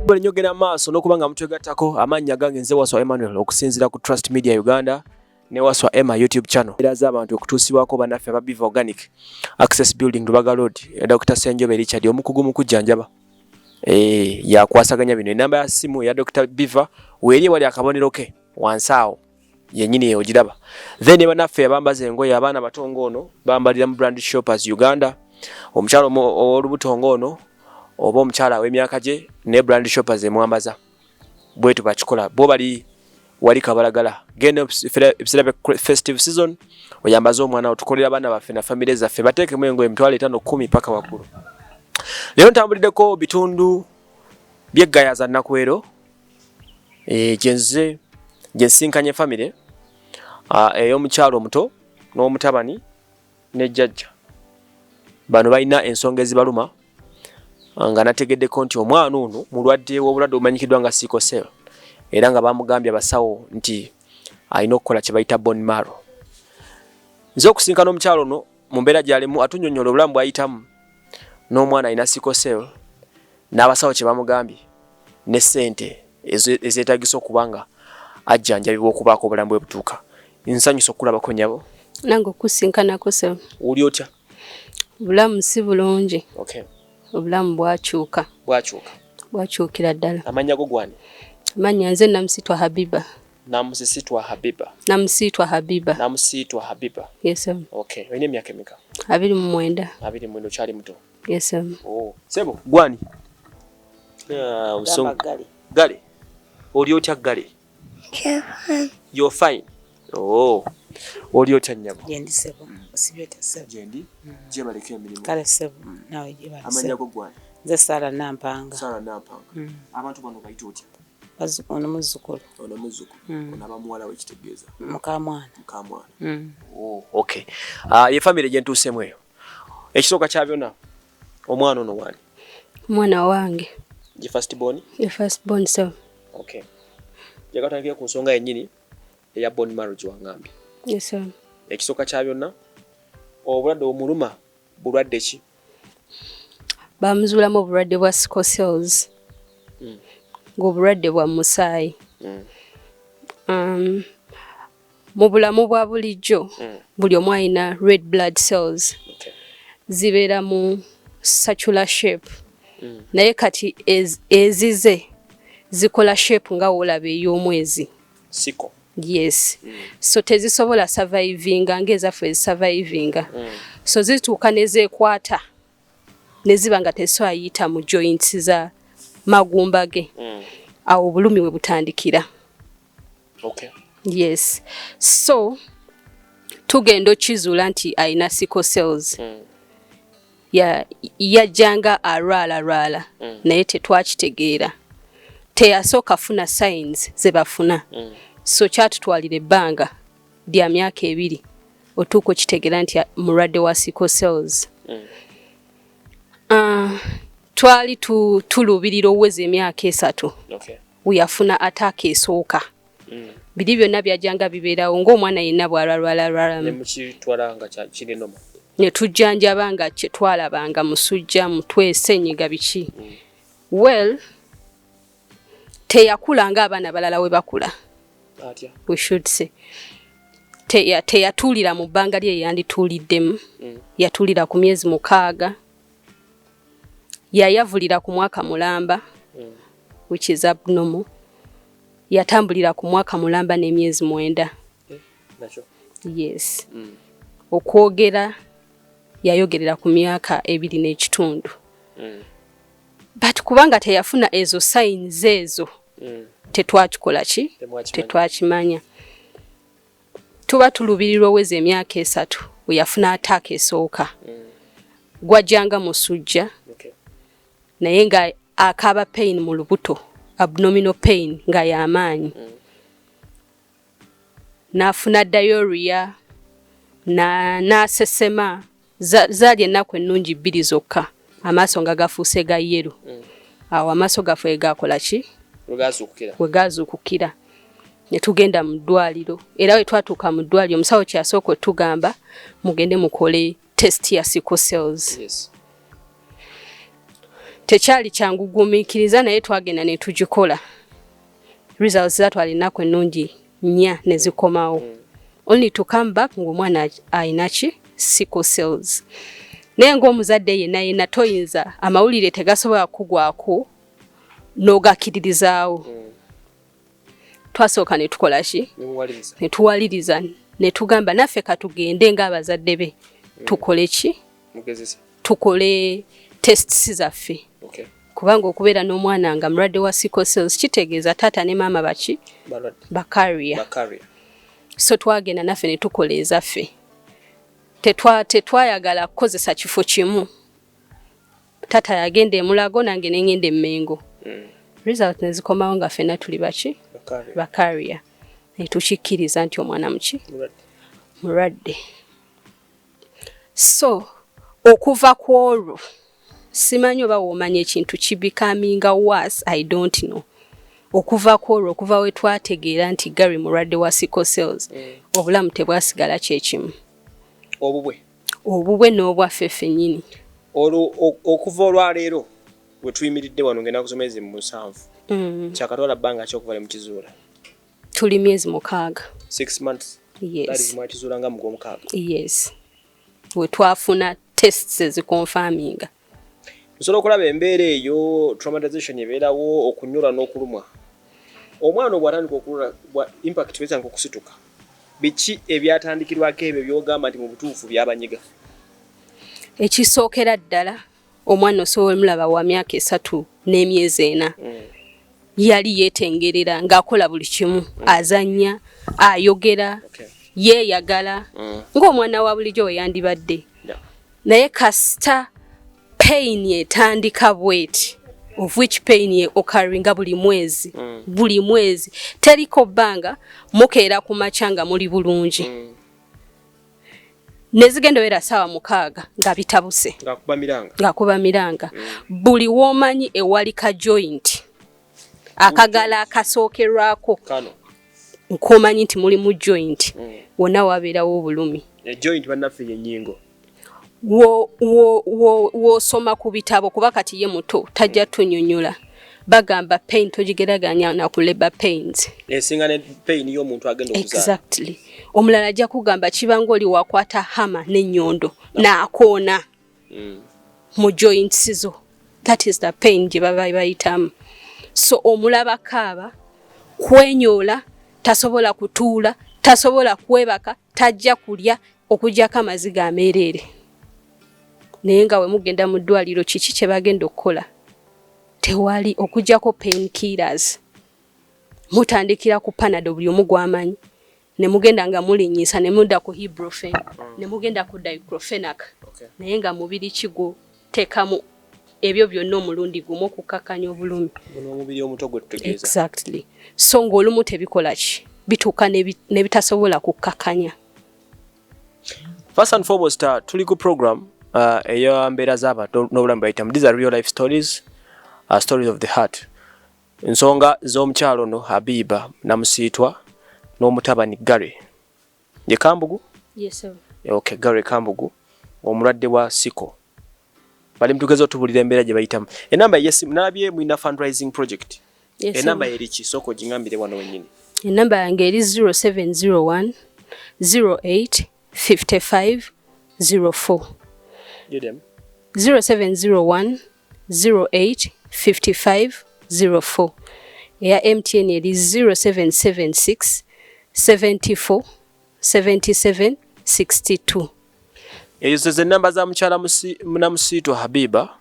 Bwe nyogera maaso n'okubanga mutwegattako amannya gange nze Waswa Emmanuel okusinziira ku Trust Media Uganda ne Waswa Emma YouTube channel. Eraza abantu okutuusibwako bannaffe aba Biva Organic Access Building Lubaga Road Dr. Senjobe Richard omukugu mu kujjanjaba. Yakwasaganya bino enamba ya simu ya Dr. Biva weeri wali akabonero ke wansaawo yennyini ogiraba. Then bannaffe abambaza engoye abaana batongo ono bambalira mu Brand Shoppers Uganda. Omukyalo olubutongo ono oba omukyala w'emyaka gye ne Brand Shoppers emwambaza bwetu bakikola bo bali wali kabalagala genda ebiseera festive season oyambaza omwana otukolera abaana baffe na famire zaffe bateekemu engoye emitwalo 5-10 paka waggulu. Leero ntambuliddeko bitundu by'eggayaza Nakwero gye nsinkanye famire ey'omukyalo omuto n'omutabani ne jjajja. Bano balina ensonga ezibaluma nga nategeddeko nti omwana ono mulwadde w'obulwadde obumanyikiddwa nga Sickle cell era nga bamugambye abasawo nti alina okukola kye bayita bone marrow. Nze okusinkana omukyalo ono mu mbeera gy'alimu atunnyonnyola obulamu bw'ayitamu n'omwana alina Sickle cell n'abasawo kye bamugambye ne ssente ezeetagisa okuba nga ajjanjabibwa okubaako obulamu bwe butuuka. Nsanyusa okulabako nnyabo. Nange okusinkanako se. Oli otya? Obulamu si bulungi. Okay. Obulamu bwakyuka. Bwakyukira ddala. Amannya go gwani? Amannya nze Namusitwa Habiba. Namusitwa Habiba. Namusitwa Habiba. Namusitwa Habiba. Yes sir. Okay. Olina emyaka emeka? 29. 29 okyali muto. Yes sir. Oh. Sebo gwani? Gali. Oli otya gali? You're fine. Oh. Oli otya nnyabo? Jendi Sebo. Osibeta Sebo. Jendi? Jebaleka emirimu. Kale Sebo. Nawe jebaleka. Amannya go gwani? Nze Sara Nampanga. Sara Nampanga. Abantu bano bayita otya? Ono muzzukulu. Ono muzzukulu. Ono abamuwala w'ekitegeeza. Mukamwana. Oh, okay. Ye family gye ntuusemu eyo. Ekisooka kya byonna omwana ono wani? Mwana wange. Ye first born? Ye first born sir. Okay. Yakatandikira ku nsonga yennyini eya bone marrow gyewangambye. Yes sir. Ekisooka kya byonna obulwadde omuluma bulwadde ki? Bamuzuulamu obulwadde bwa Sickle cells. Ng'obulwadde bwa musaayi. Mu bulamu bwa bulijjo buli omu alina red blood cells. Zibeera mu circular shape. Naye kati ezize zikola shape nga wolaba ey'omwezi. Sickle. Yes. So tezisobola survivinga ng'ezaffe ezisurvivinga. So zituuka ne zeekwata ne ziba nga tezisobola mu joints za magumba ge. Awo obulumi we butandikira. Okay. Yes. So tugenda okizuula nti alina Sickle cells. Yajjanga alwala naye tetwakitegeera. Teyasooka funa signs ze bafuna. So kyatutwalira ebbanga lya myaka 2 otuuka okitegeera nti mulwadde wa Sickle cells. Twali tuluubirira oweza emyaka 3. Okay. Yafuna attack esooka. Biri byonna byajjanga bibeerawo ng'omwana yenna bw'alwala. Ne mukitwala nga kirinoma. Ne tujjanjaba nga kye twalabanga musujja mutwe ssenyiga biki. Well, teyakula ng'abaana balala we bakula. Atya. We should say. Teyatuulira mu bbanga lye yandituuliddemu. Yatuulira ku myezi 6. Yayavulira ku mwaka mulamba. Which is abnormal. Yatambulira ku mwaka mulamba n'emyezi 9. Nacho. Yes. Okwogera yayogerera ku myaka 2 n'ekitundu. But kubanga teyafuna ezo signs ezo. Tetwakikola ki? Tetwakimanya. Tuba tulubirirwa oweza emyaka 3 we yafuna attack esooka. Gwajjanga musujja. Okay. Naye nga akaaba pain mu lubuto, abdominal pain nga y'amaanyi. N'afuna diarrhea n'asesema zaali ennaku ennungi 2 zokka. Amaaso nga gafuuse ga yero. Awo amaaso gaffe gakola ki? Wegazuukukira. Ne tugenda mu ddwaliro. Era we twatuuka mu ddwaliro omusawo kyasooka otugamba mugende mukole test ya Sickle cells. Yes. tekyali kyangugumiikiriza naye twagenda ne tugikola. Results zatwala ennaku ennungi 4 ne zikomawo. Only to come back ng'omwana ayina ki sickle cells. Naye ng'omuzadde yenna toyinza amawulire tegasobola kugwako n'ogakkiririzaawo. Twasooka ne tukola ki? Ne tuwaliriza ne tugamba naffe katugende ng'abazadde be tukole ki? Tukole tests zaffe. Kubanga okubeera n'omwana nga mulwadde wa sickle cells kitegeeza taata ne maama baki? Bakaria. So twagenda naffe ne tukola ezaffe. Tetwayagala kukozesa kifo kimu. Taata yagenda Mulago nange ne ngenda Mengo. Result ne zikomawo nga ffenna tuli baki? Bakaria. Ne tukikkiriza nti omwana muki? Mulwadde. So okuva ku olwo simanyi oba womanya ekintu kibikaminga worse, I don't know. Okuva ku olwo okuva we twategeera nti Gary mulwadde wa sickle cells obulamu tebwasigala kyekimu. Obubwe n'obwaffe ffennyini. Okuva olwaleero we tuyimiridde wano ngenda kusoma emyezi 7 kyakatwala bbanga ky'okuva mu kizuula. Tuli myezi 6. 6 months. Yes. That is mu kizuula nga mu 6. Yes. We twafuna tests ezikonfaminga. Osobola okulaba embeera eyo traumatization ebeerawo okunyula n'okulumwa. Omwana obwatandika okulula impact beza nkokusituka. Biki ebyatandikirwako ebyo byogamba nti mu butuufu byabanyiga? Ekisookera ddala omwana osobola mulaba wa myaka 3 n'emyezi 4. Yali yeetengerera ng'akola buli kimu, azannya, ayogera, yeeyagala, ng'omwana wa bulijjo we yandibadde. Naye kasita pain etandika bweti, of which pain ye occurring buli mwezi. Teriko bbanga mukeera ku makya nga muli bulungi. Nezigenda wera sawa 6 nga bitabuse. Ngakuba miranga. Buli womanyi ewalika joint. Akagala akasookerwako. Nkomanyi nti muli mu joint. Wonna wabeerawo obulumi. Joint bannaffe y'ennyingo. Wosoma ku bitabo kuba kati ye muto tajja tunyonyola. Bagamba pain togigeraganya na ku labor pains. Esinga ne pain y'omuntu agenda okuzaala. Exactly. Omulala ajja kugamba kibanga oli wakwata hama n'ennyondo n'akoona mu joints zo. That is the pain gye baba bayitamu. So omulaba kaaba kwenyoola tasobola kutuula tasobola kwebaka tajja kulya okugyako amaziga ameerere. Naye nga we mugenda mu ddwaliro kiki kye bagenda okukola? Tewali okugyako painkillers. Mutandikira ku Panadol buli omu gwamanyi. Ne mugenda nga mulinyisa ne mudda ku Ibuprofen. Ne mugenda ku Diclofenac. Naye nga mubiri kigo tekamu ebyo byonna omulundi gumu okukakkanya obulumi. Omubiri omuto gwe tutegeeza. Exactly. So ng'olumu tebikola ki? Bituuka ne bitasobola kukakkanya. First and foremost, tuli ku program eya mbeera z'abantu n'obulamu bayitamu. These are real life stories, stories of the heart. Ensonga z'omukyalo ono Habiba namusiitwa n'omutabani Gary. Ye Kambugu? Yes, sir. Okay, Gary Kambugu, omulwadde wa Sickle. Bali mtugeza otubulira embeera gye bayitamu. Enamba yesimu nalabye mwina fundraising project. Yes, enamba eriki soko gingambire wano wenyini. Enamba yange eri 0701 08 55 04. Yedem. 0701 08 55 04. Ya MTN eri 0776 74 77 62. Ezo ze namba za mchala munamusiito Habiba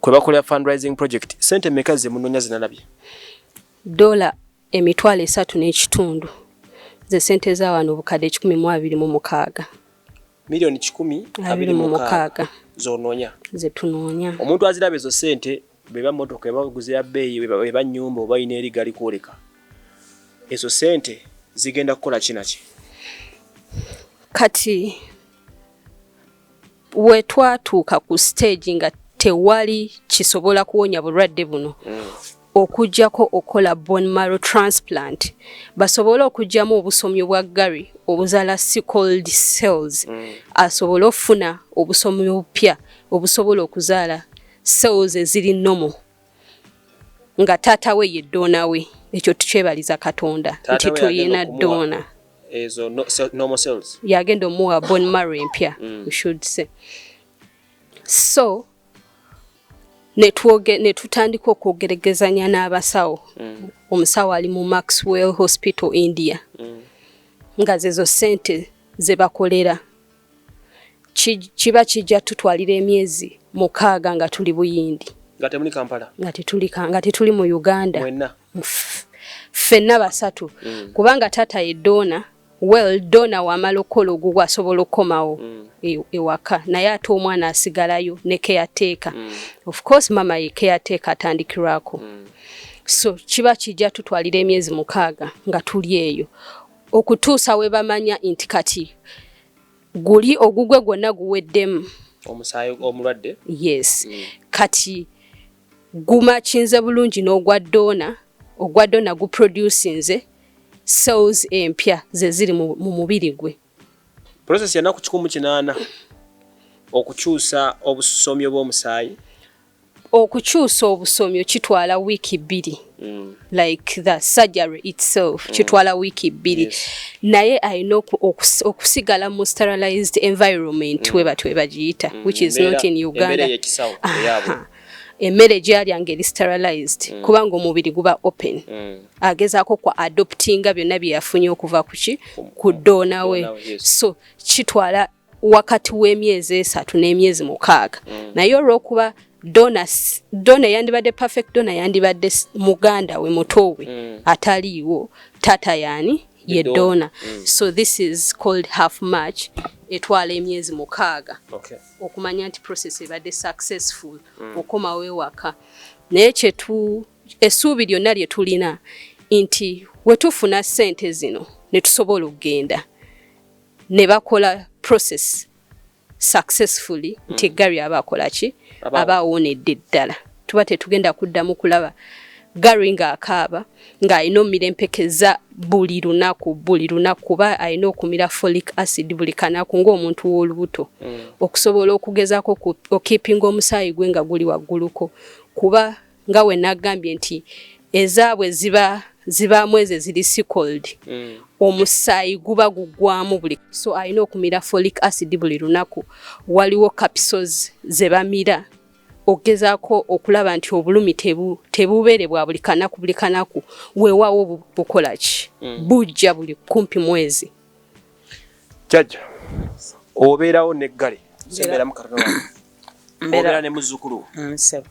kwe bakolera fundraising project. Sente meka ze munonya zinalabye? $3.3 ze sente za wano obukadde 126. Milioni 10.26 zononya. Ze tunoonya. Omuntu azirabe ezo sente beba motoka ebaguze ya beeyi beba nyumba oba ine eri gali kwoleka. Ezo sente zigenda kukola kinaki? Kati we twatuuka ku stage nga tewali kisobola kuwonya bulwadde buno. Okujjako okola bone marrow transplant basobola okujjamu obusomi bwa Gary obuzaala sickle cells asobola ofuna obusomi obupya obusobola okuzaala cells eziri normal nga taata we ye donor we ekyo tukyebaliza Katonda nti tuyina donor ezo normal cells yagenda omuwa bone marrow empya we should say so ne tutandika okwogeragezanya n'abasawo omusawo ali mu Maxwell Hospital India nga zezo sente ze bakolera kiba kijja tutwalira emyezi 6 nga tuli Buyindi nga temuli Kampala nga tetuli mu Uganda mwenna ffenna basatu kubanga taata ye dona wamala okola ogwo asobola okkomawo ewaka naye ate omwana asigalayo ne caretaker of course mama ye caretaker atandikirwako so kiba kijja tutwalira emyezi 6 nga tuli eyo okutuusa we bamanya nti kati guli ogugwe gwonna guweddemu omusaayi omulwadde yes kati gumakinze bulungi n'ogwa dona guproducinze cells empya ze ziri mu mubiri gwe process yana ku 18 okukyusa obusomyo bw'omusaayi okukyusa obusomyo kitwala wiiki 2 like the surgery itself kitwala wiiki 2 naye ayina okusigala mu sterilized environment we bagiyita which is not in Uganda emmere gyalya eri sterilized kubanga omubiri guba open agezaako kwa adoptinga byonna bye yafunye okuva ku dona we so kitwala wakati w'emyezi 3 n'emyezi 6 naye olw'okuba dona yandibadde perfect dona yandibadde muganda we muto we ataliiwo tata yani ye dona so this is called half match etwala emyezi 6 okumanya nti process ebadde successful okomawo ewaka naye essuubi lyonna lye tulina nti wetufuna ssente zino ne tusobola okugenda ne bakola process successfully nti Gary abakola ki abawonedde ddala tuba tetugenda kuddamu kulaba Gary nga akaaba ng'alina omira empekeza buli lunaku kuba alina okumira folic acid buli kanaku ng'omuntu w'olubuto okusobola okugezaako okiipinga omusaayi gwe nga guli wagguluko kuba nga we nagambye nti ezaabwe zibaamu ezo ziri sickled omusaayi guba gugwamu buli so alina okumira folic acid buli lunaku waliwo capsules ze bamira ogezaako okulaba nti obulumi tebubeere bwa buli kanaku weewaawo bukola ki bujja buli kumpi mwezi jjajja obeerawo ne Gale sembeeramu Katonda obeera ne muzzukulu Nsaba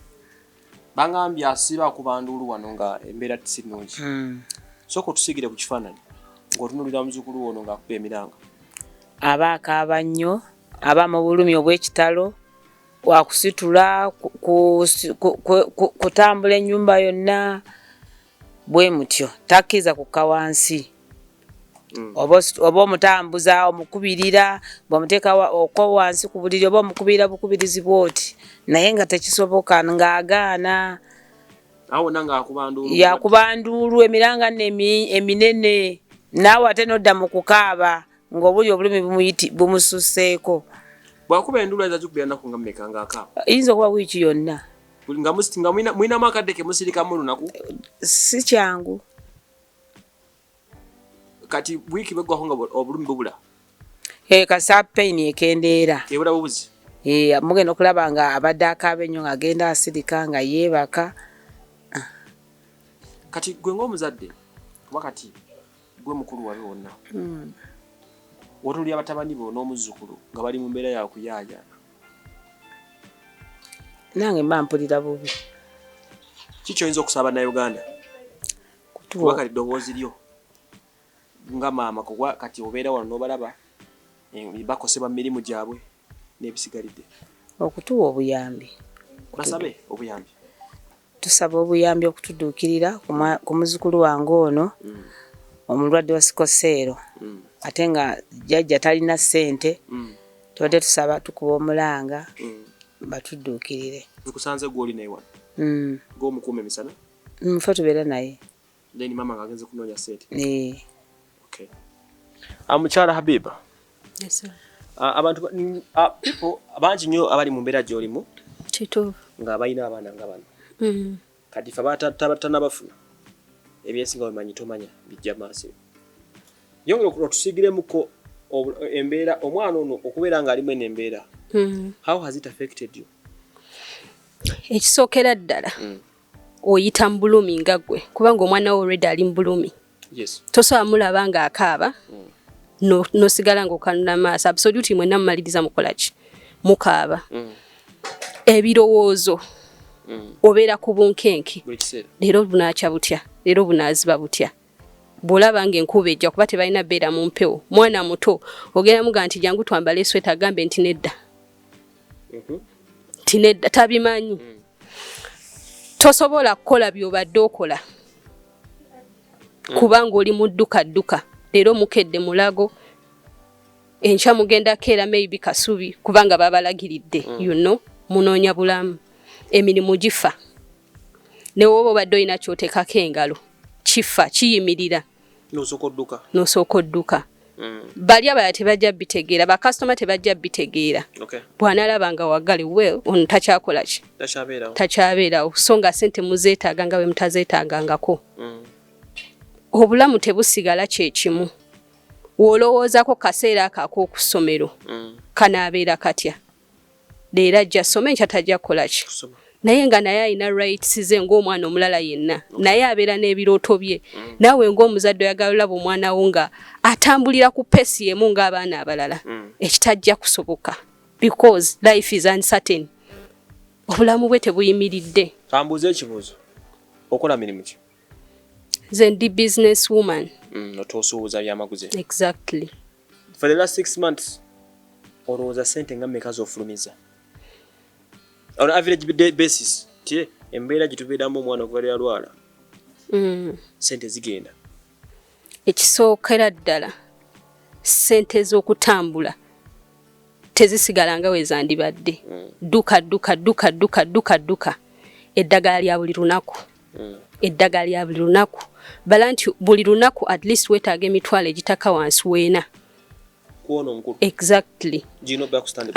bangambye asiba ku banduulu wano nga embeera si nnungi sooka otusigire ku kifaananyi ng'otunuulira muzzukulu ono ng'akuba emiranga aba akaaba nnyo aba mu bulumi obw'ekitalo wakusitula kutambula ennyumba yonna bwe mutyo takkiriza kukka wansi oba omutambuza omukubirira bw'omuteeka okwo wansi ku buliri oba omukubirira bukubirizi bw'oti naye nga tekisoboka ng'agaana yakuba nduulu emiranga eminene naawe ate nodda mu kukaaba ng'obuli obulumi bumususseeko bwakuba endulu ayinza gikubira nnaku nga mmeka ng'akaaba eyinza okuba wiiki yonna nga mulinamu akadde ke musirikamu lunaku si kyangu kati wiiki beggwako nga obulumi bubula kasa pain ekendeera ebula bubuzi mugenda okulaba nga abadde akaaba ennyo ng'agenda asirika nga yeebaka kati gwe ng'omuzadde kuba kati gwe mukulu wabe wonna wotuli abatabani bo n'omuzzukulu nga bali mu mbeera ya kuyaayana nange mba mpulira bubi kiki oyinza okusaba na Uganda kuba kati ddoboozi lyo nga maama kuba kati obeera wano n'obalaba bakosebwa mu mirimu gyabwe n'ebisigalidde okutuwa obuyambi basabe obuyambi tusaba obuyambi okutudduukirira ku muzzukulu wange ono omulwadde wa Sickle ate nga jjajja talina ssente tubadde tusaba tukuba omulanga batudduukirire zikusanze gw'oli naye wano ng'omukuuma emisana mufe tubeera naye then mama nga agenze kunoonya ssente okay mukyala Habiba yes sir abantu people abangi nnyo abali mu mbeera gy'olimu kituufu nga balina abaana nga bano kati fe batanabafuna ebyensinga bimanyi tomanya bijja maaso yongera okutusigiremuko embeera omwana ono okubeera nga alimu enembeera how has it affected you? Ekisookera ddala oyita Mubulumi nga ggwe kubanga omwana wo already ali Mubulumi. Yes. Tosobola mulaba nga akaaba nosigala ng'okanula maaso. Absolutely mwenna mumaliriza mukolaki mukaaba. Ebirowoozo obeera ku bunkenke leero bunaaca butya leero bunaaziba butya bw'olaba ng'enkuba ejja kuba tebalina beera mu mpewo mwana muto ogenda muga nti jangu twambale esweta agambe nti nedda tinedda tabimanyi tosobola kukola by'obadde okola kubanga oli mu dduka leero mukedde mulago enkya mugenda keera maybe kasubi kubanga babalagiridde you know munoonya bulamu emirimu gifa ne woba obadde olina kyoteekako engalo kifa kiyimirira n'osooka odduka bali abala tebajja bitegeera bakasitoma tebajja bitegeera bw'anaalaba nga waggale well ono takyakola ki takyabeerawo so nga ssente muzeetaaga nga bwe mutazeetaagangako obulamu tebusigala kyekimu w'olowoozaako kaseera ako ak'okusomero kanaabeera katya leero ajja soma enkya tajja kukola ki naye nga naye alina rights ze ng'omwana omulala yenna naye abeera n'ebirooto bye naawe ng'omuzadde oyagala olaba omwana wo nga atambulira ku peesi yemu ng'abaana abalala ekitajja kusoboka because life is uncertain obulamu bwe tebuyimiridde. Kambuuza ekibuuzo okola mirimu ki? Nze ndi business woman. Otoosuubuza byamaguzi. Exactly. For the last 6 months olowooza ssente nga mmeka z'ofulumiza? On average basis tie embeera gitubeeramu omwana okuva alwala ssente zigenda ekisookera ddala ssente z'okutambula tezisigala nga we zandibadde dduka eddagala lya buli lunaku bala nti buli lunaku at least weetaaga emitwalo egitaka wansi weena kuono omukulu exactly gino back stand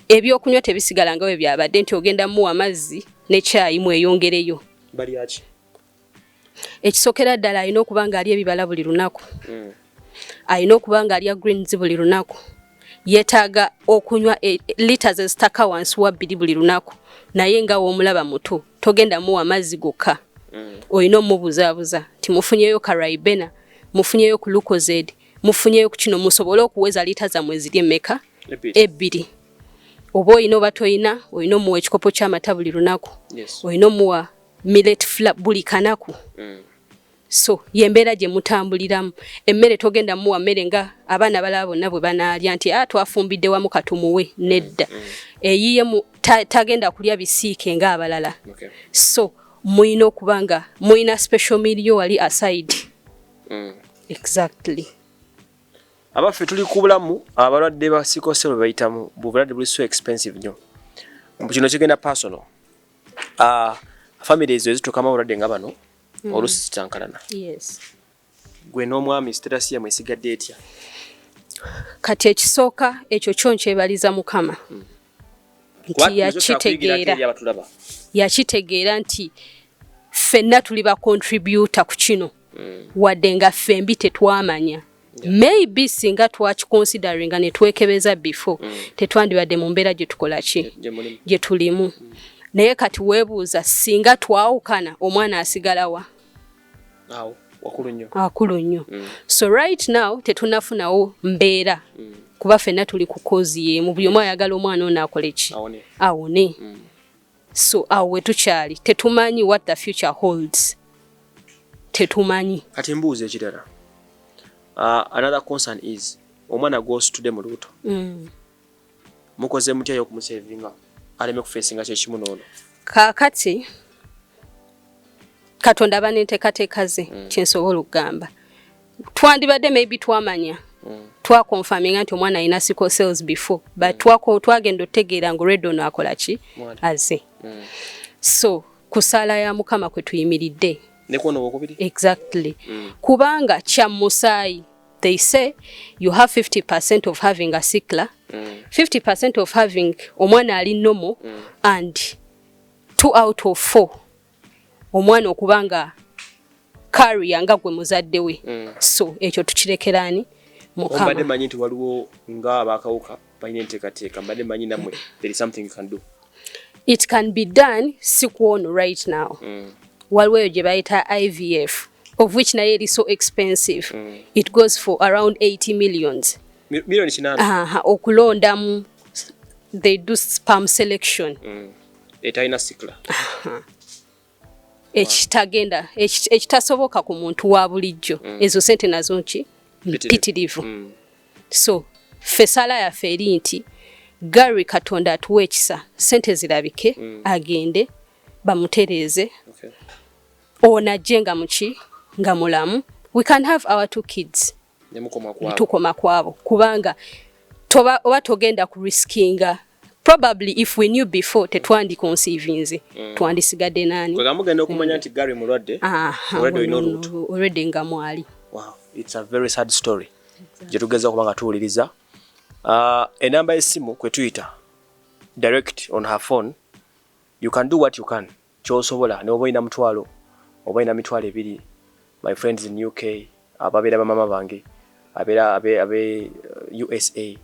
ebyokunywa tebisigala nga we byabadde nti ogenda muwa amazzi ne chai mweyongereyo bali aki ekisookera ddala alina okuba nga ali ebibala buli lunaku alina okuba nga alya greens buli lunaku yeetaaga okunywa liters ezitaka wansi wa 2 buli lunaku naye nga w'omulaba muto togenda muwa amazzi gokka olina omubuzaabuza nti mufunyeyo karaibena mufunyeyo ku lucozade mufunyeyo ku kino musobole okuweza lita zammwe ziri emmeka 2 oba olina oba toyina olina omuwa ekikopo ky'amata buli lunaku olina omuwa millet flour buli kanaku so yembeera gye mutambuliramu emmere togenda muwa mmere nga abaana balaba bonna bwe banaalya nti twafumbidde wamu katumuwe nedda eyiye tagenda kulya bisiike nga abalala so muyina okuba nga muyina special meal wali aside exactly. Abaffe tuli ku bulamu abalwadde ba sickle cell bwe bayitamu bulwadde buli so expensive nnyo kino kigenda personal family ezo ezitukama bulwadde nga bano olusi zitankalana gwe n'omwami status yamwe esigadde etya? Kati ekisooka ekyo kyo nkyebaliza Mukama nti yakitegeera nti ffenna tuli ba contributor ku kino wadde nga fembi tetwamanya maybe singa twakiconsideringa ne twekebeza before tetwandibadde mu mbeera gye tukola ki gye tulimu naye kati weebuuza singa twawukana omwana asigalawa akulu nnyo so right now tetunafunawo mbeera kuba ffenna tuli ku kozi yemu buli omu ayagala omwana ono akole ki awone so awo we tukyali tetumanyi what the future holds tetumanyi kati mbuuza ekirala another concern is omwana gw'ositudde mu lubuto mukoze mutya y'okumusevinga aleme kufeesinga kyekimu n'ono kaakati Katonda baneteekateeka ze kyensobola okugamba twandibadde maybe twamanya twakonfaminga nti omwana alina sickle cells before but twagenda otegeera nga already ono akola ki aze so kusaala ya Mukama kwe tuyimiridde nekwono wokubiri exactly kubanga kya musaayi they say you have 50% of having a sickler, 50% of having omwana ali normal, and 2 out of 4 omwana okubanga carrier nga gwe muzadde we. So ekyo tukirekerani mukama. Mbadde manyi nti waliwo nga abakawuka balina enteekateeka, mbadde manyi namwe there is something you can do. It can be done sikwono right now. Waliwo eyo gye bayita IVF, of which naye is so expensive. It goes for around 80 millions. Milioni 8. Okulondamu, they do sperm selection. Etayina Sickle. Ekitagenda, ekitasoboka ku muntu wa bulijjo. Ezo sente nazo nki mpitirivu. So fesala yaffe eri nti Gary Katonda atuwa ekisa, sente zirabike, agende bamutereeze. Onajje nga muki nga mulamu. We can have our 2 kids. Tukoma kwabo kubanga oba togenda ku riskinga. Probably if we knew before tetwandi conceivinze twandisigadde nani. Kwa mugenda okumanya nti Gary mulwadde. Already nga mwali. Wow, it's a very sad story. Je tugeza kubanga tuwuliriza. Enamba y'essimu kwe tuyita direct on her phone. You can do what you can. Kyosobola ne oba ina mutwalo oba ina mitwalo 2. My friends in UK, ababera bamama bange, abe USA,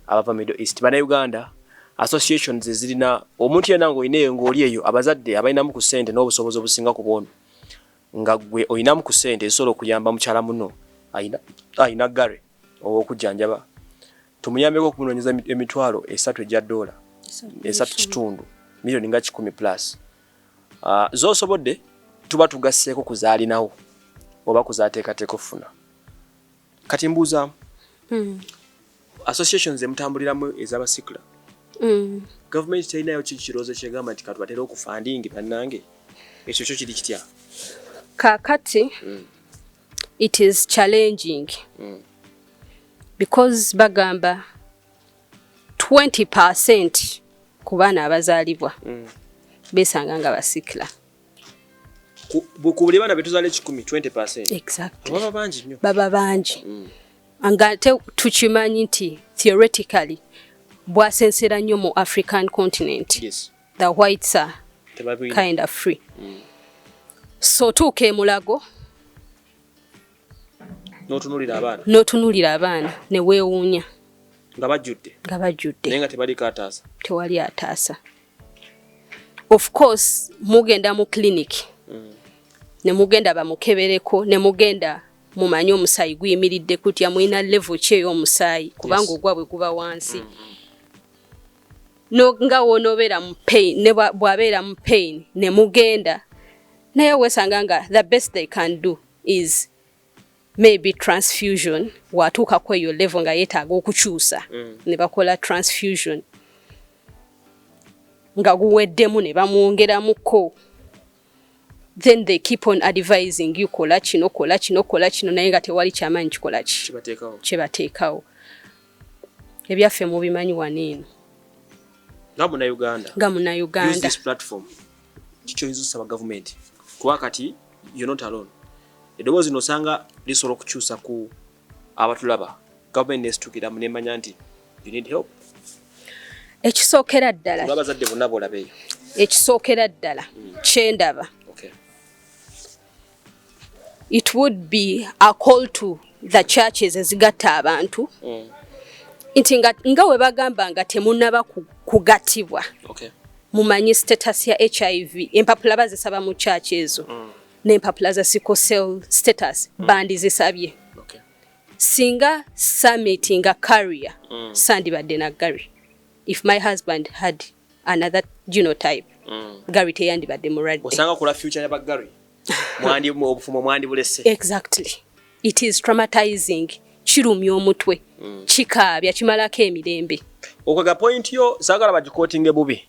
abava Middle East, bana Uganda, associations zirina omuntu yenango ineyo ngoli eyo abazadde abayinamu ku sente n'obusobozi obusinga ku bono. Nga gwe oyinamu ku sente esolo okuyamba mukyala muno ayina Gary okujjanjaba. Tumuyambeko okumunonyeza emitwalo 3 egya $3 3 milioni nga 10 plus. Zosobodde tuba tugasseeko kuzaalinawo oba kuzaateekateeka ofuna. Kati mbuuza associations emutambuliramu ez'aba Sickle. Government terinayo kirowoozo kyegamba nti katubatera okufandingi bannange. Ekyo kyo kiri kitya? Kakati it is challenging because bagamba 20% ku baana abazaalibwa besanga nga basikla. Ku buli baana betuzaala 20%. Exactly. Baba bangi nnyo. Baba bangi. Angate tukimanyi nti theoretically bwasensera nnyo mu African continent. Yes. The whites are kind of free. So tuuke mulago n'otunulira abaana ne weewuunya nga bajjudde naye nga tebaliko ataasa. Tewali ataasa. Of course mugenda mu clinic ne mugenda bamukebereko ne mugenda mumanyi omusaayi guyimiridde kutya, mulina level ki ey'omusaayi kubanga ogwabwe guba wansi. No nga woonobeera mu pain ne bwabeera mu pain ne mugenda naye weesanga nga the best they can do is maybe transfusion. Watuuka ku eyo level nga yeetaaga okukyusa ne bakola transfusion nga guweddemu ne bamwongeramuko. Then they keep on advising you kola kino naye nga tewali kyamaanyi kikola ki kibateekawo. Ebyaffe mubimanyi waneeno nga Munnayuganda. Use this platform kikyoyinza okusaba gavumenti kuba kati you're not alone. Eddoboozi nosanga lisobola okukyusa ku abatulaba. Government neesitukiramu nemanya nti you need help. Ekisookera ddala abazadde bonna bolabeeyo. Ekisookera ddala kyendaba. It would be a call to the churches ezigatta abantu. Nti nga we bagamba nga temunnaba kugatibwa. Mumanyi status ya HIV, empapula bazisaba mu church ezo. N'empapula za sickle cell status bandi zisabye. Singa summit nga carrier sandibadde na Gary. If my husband had another genotype, Gary teyandibadde mulwadde. Osanga kula future ya Gary. Mwandi obufumo mwandi bulese. Exactly. It is traumatizing. Kirumya omutwe. Kikaabya kimalako emirembe. Okaga point yo sagala bagikotinge bubi.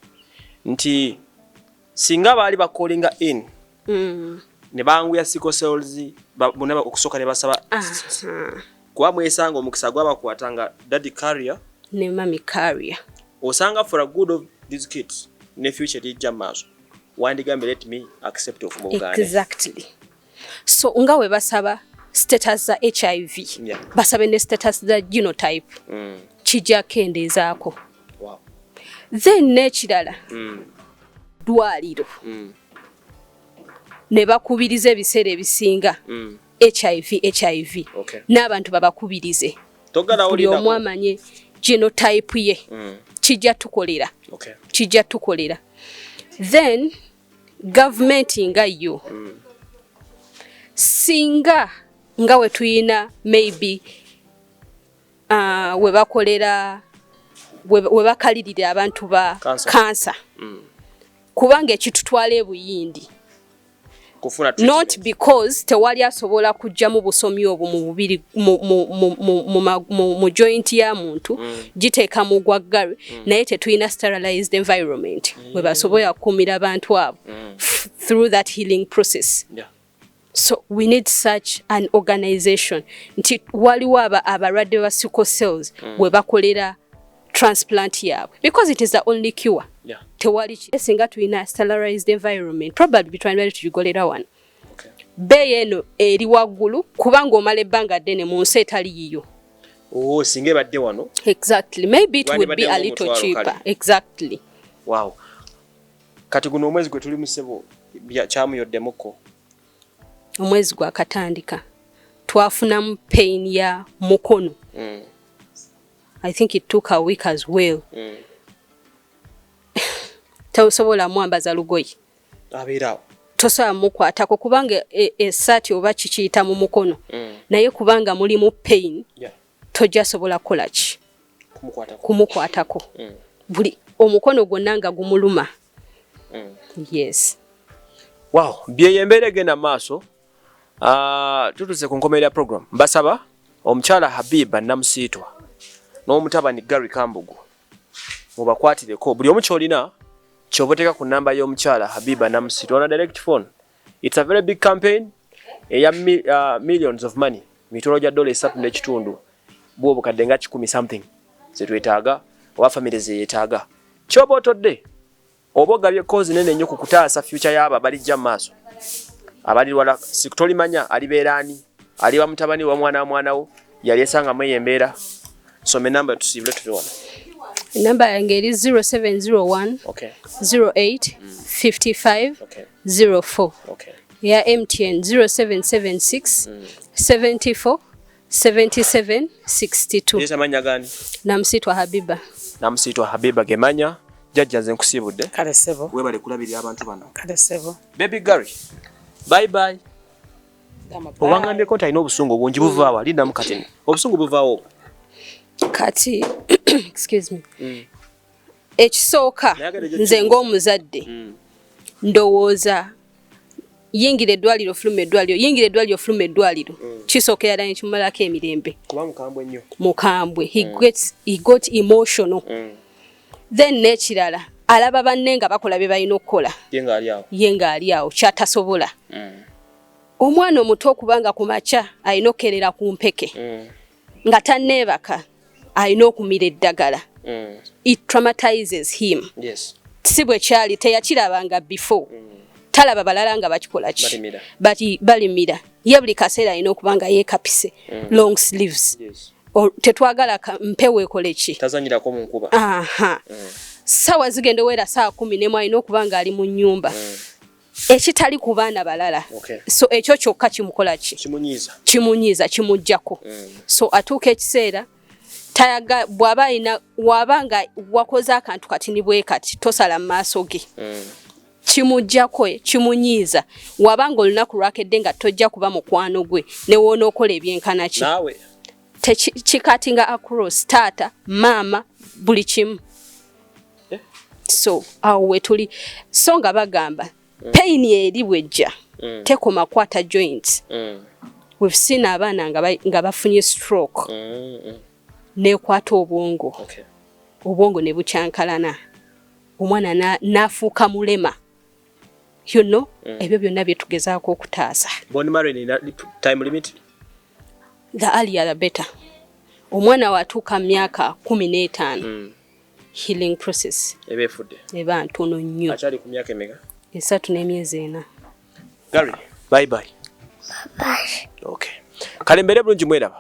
Nti singa bali bakolinga in. Ne bangu ya sickle cells bonna okusoka ne basaba. Kwa mwesanga omukisa gwaba kuwatanga daddy carrier ne mommy carrier. Osanga for a good of these kids in the future lijja maaso. Wandigambe let me accept of Uganda. Exactly. So nga we basaba status za HIV basabe ne status za genotype kijja kendezaako then nekirala dwaliro ne bakubiriza ebiseera ebisinga HIV n'abantu babakubirize buli omu amanye genotype ye kijja tukolera then government nga yo singa nga we tuyina maybe we bakalirira abantu ba cancer kubanga ekitutwala ebuyindi not because tewali asobola kujja mu busomi obwo mu bubiri mu joint ya muntu giteeka mu gwaggalo naye tetuyina sterilized environment we basobola kukumira abantu abo through that healing process. So we need such an organization nti waliwo abalwadde ba sickle cells we bakolera transplant yaabwe because it is the only cure. Tewali singa tuyina sterilized environment probably trying to tugolera one beeyi eno eri waggulu kubanga omala ebbanga ddene mu nsi etali yiyo singa ebadde wano exactly maybe it would be a little cheaper exactly. Wow. Kati guno omwezi gwe tuli musebo kyamuyoddemukko omwezi gwakatandika twafunamu pain ya mukono I think it took a week as well. Tawusobola mwambaza lugoyi abeerawo tosobola mukwatako kubanga esaati oba kikiyita mu mukono naye kubanga mulimu pain tojja sobola kukola ki kumukwatako buli omukono gwonna nga gumuluma. Yes. Wow, byeyembeera egenda maaso. Tutuuse ku nkomerera program mbasaba omukyala Habiba Namusiitwa n'omutabani Gary Kambugu mubakwatireko buli omu kyolina kyoboteka ku namba y'omukyala Habiba Namusiitwa on a direct phone. It's a very big campaign eya millions of money mitolo gya $3.5 bwo bukadde nga 10 something zetwetaaga oba family zeetaaga kyoba otodde oba ogabye cause nene nnyo ku kutaasa future y'abo abalijja maaso abali wala sikutolimanya alibeerani aliba mutabani wa mwana wo yali esanga mweyembeera some number tusibule tuliwana. Number yange eri 0701 08 55 04 ya MTN 0776 74 77 62. Yesa manya gani? Namusiitwa Habiba. Namusiitwa Habiba gemanya jajja nze nkusibudde. Kale sebo. Webale kulabirira abantu bano. Kale sebo. Baby Gary. Bye bye. Obangande konta ino obusungu bungi buvaawa linda mukateni. Obusungu buvaawo. Kati excuse me. Ekisooka nze ng'omuzadde ndowooza yingira eddwaliro fuluma eddwaliro kisookera ddala nekimumalako emirembe kuba mukambwe nnyo mukambwe he got emotional then n'ekirala alaba banne nga bakola bye balina okukola ye ng'ali awo kyatasobola omwana omuto okubanga ku makya alina okukerera ku mpeke nga tanneebaka alina okumira eddagala it traumatizes him. Yes. Si bwe kyali teyakirabanga before talaba balala nga bakikola ki balimira ye buli kaseera alina okubanga yeekapise long sleeves. Yes. Tetwagala mpewo ekole ki tazanyirako mu nkuba. Sawa zigenda owera saa 10 alina okubanga ali mu nnyumba ekitali ku baana balala. So ekyo kyokka kimukola ki kimunyiiza kimujjako. So atuuka ekiseera tayaga bw'abanga wakoze akantu kati ni bwe kati tosala mu maaso ge kimujjako kimunyiiza wabanga olunaku lwakedde nga tojja kuba mukwano gwe ne woona okola ebyenkana ki naawe kikatinga across taata maama buli kimu. So awo we tuli so nga bagamba pain eri bwejja tekoma kwata joints. We've seen abaana nga bafunye stroke nekwata obwongo obwongo ne bucyankalana omwana nafuuka mulema ebyo byonna bye tugezaako okutaasa. Bone marrow in time limit? The earlier the better. Omwana watuuka myaka 15 healing process ebefudde eba ntono nnyo akyali ku myaka emeka 3 n'emyezi 4. Gary, bye bye. Bye. Okay. kale mbere bulungi mweraba